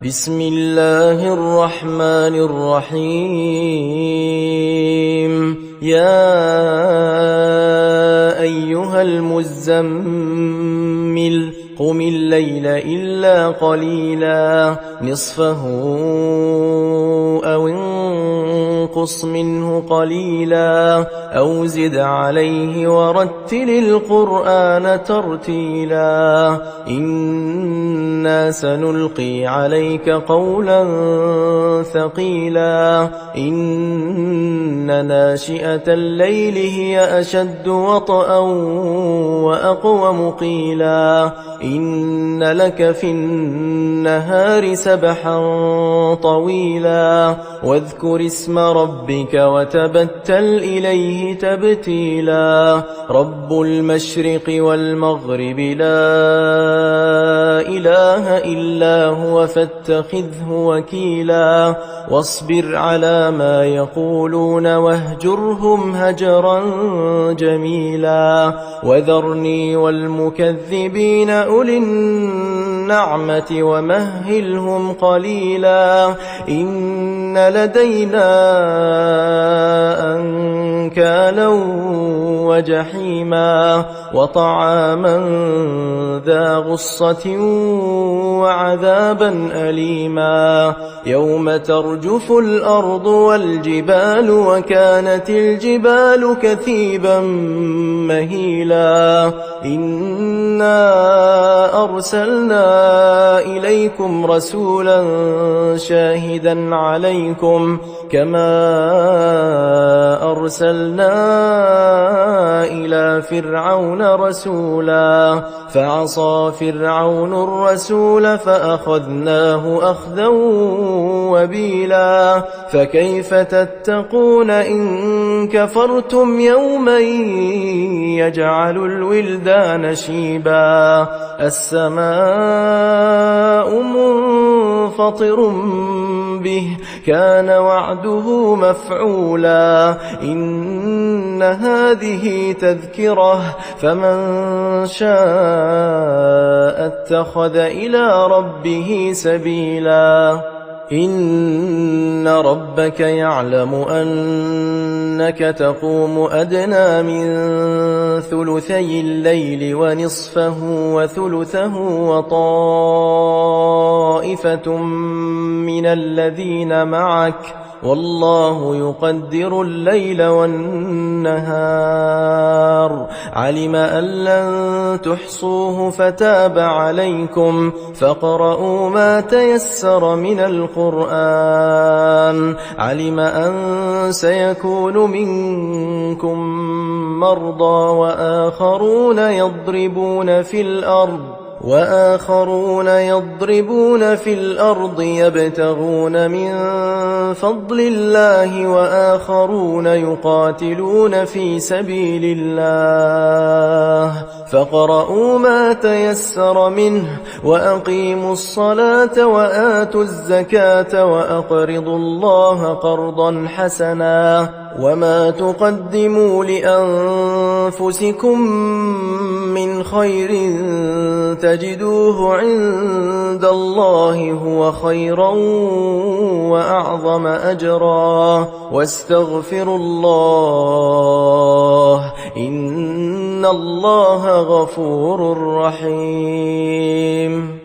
بسم الله الرحمن الرحيم يا أيها المزمل قم الليل إلا قليلا نصفه أو انقص منه قليلا أو زد عليه ورتل القرآن ترتيلا إنا سنلقي عليك قولا ثقيلا إن ناشئة الليل هي أشد وطئا وأقوم قيلا إن لك في النهار سبحا طويلا واذكر اسم ربك وتبتل إليه تبتيلا رب المشرق والمغرب لا إله إلا هو فاتخذه وكيلا واصبر على ما يقولون واهجرهم هجرا جميلا وذرني والمكذبين أولي النعمة ومهلهم قليلا إن لدينا أنكالا وجحيما وطعاما ذا غصة وعذابا أليما يوم ترجف الأرض والجبال وكانت الجبال كثيبا مهيلا إنا أرسلنا إليكم رسولا شاهدا عليكم كما أرسلنا إلى فرعون رسولا فعصى فرعون الرسول فأخذناه أخذا وبيلا فكيف تتقون إن كفرتم يوما يجعل الولدان شيبا السماء منفطر به كان وعده مفعولا إن هذه تذكرة فمن شاء اتخذ إلى ربه سبيلا إن ربك يعلم أنك تقوم أدنى من ثلثي الليل ونصفه وثلثه وطائفة من الذين معك والله يقدر الليل والنهار علم أن لن تحصوه فتاب عليكم فاقرؤوا ما تيسر من القرآن علم أن سيكون منكم مرضى وآخرون يضربون في الأرض يبتغون من فضل الله وآخرون يقاتلون في سبيل الله فاقرؤوا ما تيسر منه وأقيموا الصلاة وآتوا الزكاة وأقرضوا الله قرضا حسنا وما تقدموا لأنفسكم من خير تجدوه عند الله هو خيرا وأعظم أجرا واستغفروا الله إن الله غفور رحيم